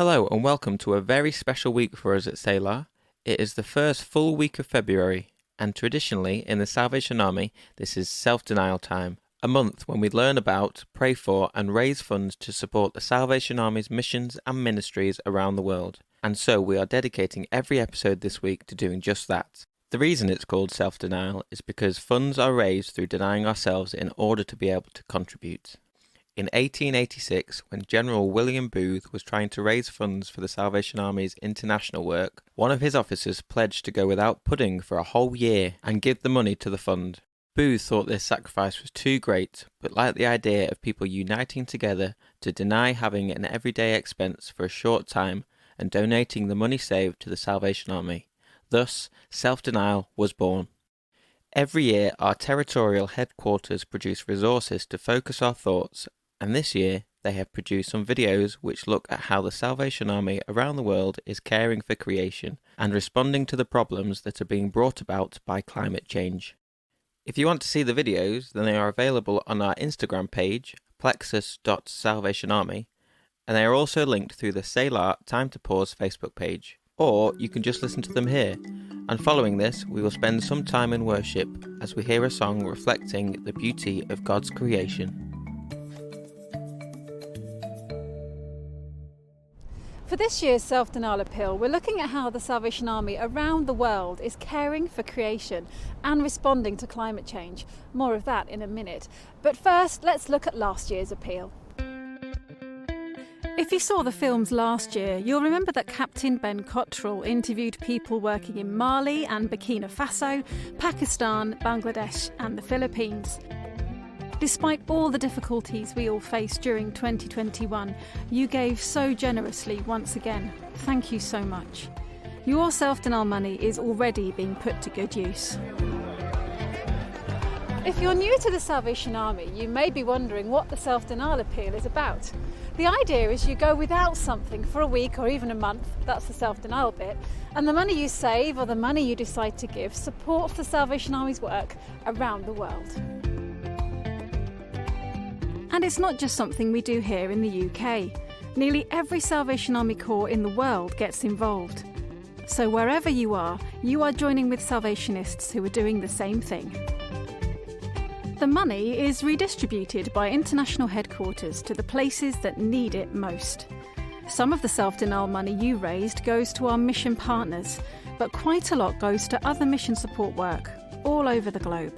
Hello and welcome to a very special week for us at Selah. It is the first full week of February, and traditionally in the Salvation Army this is self-denial time, a month when we learn about, pray for and raise funds to support the Salvation Army's missions and ministries around the world. And so we are dedicating every episode this week to doing just that. The reason it's called self-denial is because funds are raised through denying ourselves in order to be able to contribute. In 1886, when General William Booth was trying to raise funds for the Salvation Army's international work, one of his officers pledged to go without pudding for a whole year and give the money to the fund. Booth thought this sacrifice was too great, but liked the idea of people uniting together to deny having an everyday expense for a short time and donating the money saved to the Salvation Army. Thus, self-denial was born. Every year, our territorial headquarters produce resources to focus our thoughts, and this year they have produced some videos which look at how the Salvation Army around the world is caring for creation and responding to the problems that are being brought about by climate change. If you want to see the videos, then they are available on our Instagram page, plexus.salvationarmy, and they are also linked through the Selah Time to Pause Facebook page. Or you can just listen to them here. And following this, we will spend some time in worship as we hear a song reflecting the beauty of God's creation. For this year's Self-Denial Appeal, we're looking at how the Salvation Army around the world is caring for creation and responding to climate change. More of that in a minute. But first, let's look at last year's appeal. If you saw the films last year, you'll remember that Captain Ben Cottrell interviewed people working in Mali and Burkina Faso, Pakistan, Bangladesh and the Philippines. Despite all the difficulties we all faced during 2021, you gave so generously once again. Thank you so much. Your self-denial money is already being put to good use. If you're new to the Salvation Army, you may be wondering what the Self-Denial Appeal is about. The idea is you go without something for a week or even a month, that's the self-denial bit, and the money you save or the money you decide to give supports the Salvation Army's work around the world. And it's not just something we do here in the UK. Nearly every Salvation Army corps in the world gets involved. So wherever you are joining with Salvationists who are doing the same thing. The money is redistributed by international headquarters to the places that need it most. Some of the self-denial money you raised goes to our mission partners, but quite a lot goes to other mission support work all over the globe.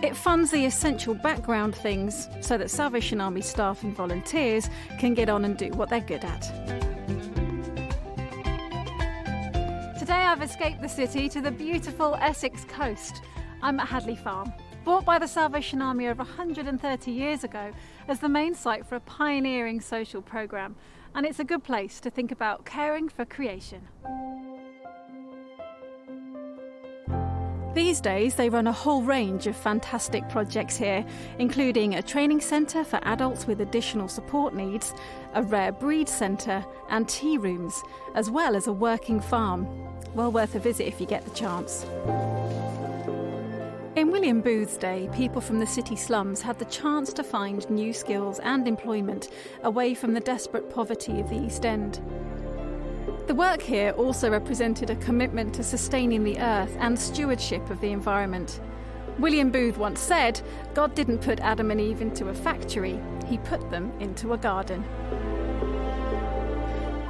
It funds the essential background things so that Salvation Army staff and volunteers can get on and do what they're good at. Today I've escaped the city to the beautiful Essex coast. I'm at Hadley Farm, bought by the Salvation Army over 130 years ago as the main site for a pioneering social programme, and it's a good place to think about caring for creation. These days they run a whole range of fantastic projects here, including a training centre for adults with additional support needs, a rare breed centre and tea rooms, as well as a working farm. Well worth a visit if you get the chance. In William Booth's day, people from the city slums had the chance to find new skills and employment away from the desperate poverty of the East End. The work here also represented a commitment to sustaining the earth and stewardship of the environment. William Booth once said, God didn't put Adam and Eve into a factory, he put them into a garden.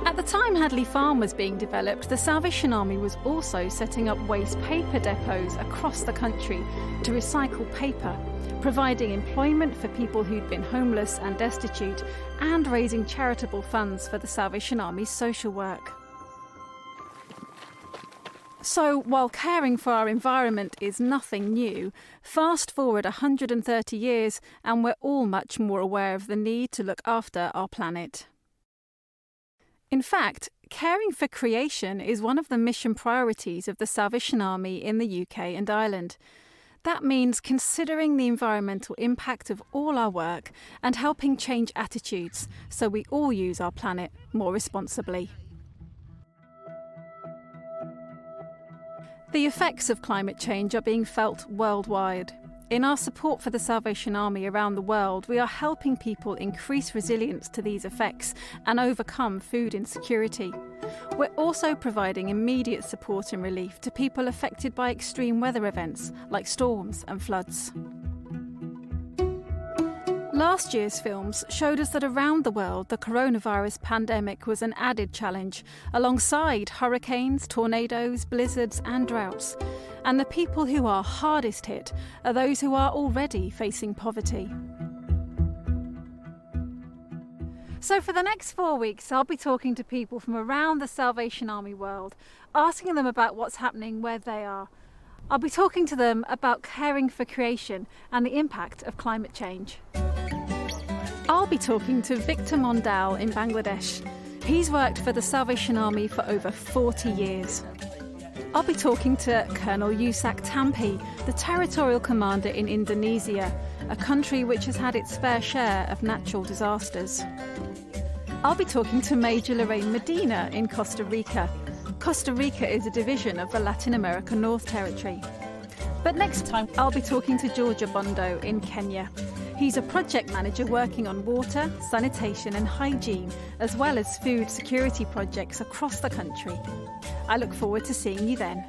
At the time Hadley Farm was being developed, the Salvation Army was also setting up waste paper depots across the country to recycle paper, providing employment for people who'd been homeless and destitute, and raising charitable funds for the Salvation Army's social work. So, while caring for our environment is nothing new, fast forward 130 years and we're all much more aware of the need to look after our planet. In fact, caring for creation is one of the mission priorities of the Salvation Army in the UK and Ireland. That means considering the environmental impact of all our work and helping change attitudes so we all use our planet more responsibly. The effects of climate change are being felt worldwide. In our support for the Salvation Army around the world, we are helping people increase resilience to these effects and overcome food insecurity. We're also providing immediate support and relief to people affected by extreme weather events like storms and floods. Last year's films showed us that around the world the coronavirus pandemic was an added challenge, alongside hurricanes, tornadoes, blizzards and droughts. And the people who are hardest hit are those who are already facing poverty. So for the next 4 weeks, I'll be talking to people from around the Salvation Army world, asking them about what's happening where they are. I'll be talking to them about caring for creation and the impact of climate change. I'll be talking to Victor Mondal in Bangladesh. He's worked for the Salvation Army for over 40 years. I'll be talking to Colonel Yusak Tampi, the territorial commander in Indonesia, a country which has had its fair share of natural disasters. I'll be talking to Major Lorraine Medina in Costa Rica. Costa Rica is a division of the Latin America North Territory. But next time, I'll be talking to Georgia Bondo in Kenya. He's a project manager working on water, sanitation and hygiene, as well as food security projects across the country. I look forward to seeing you then.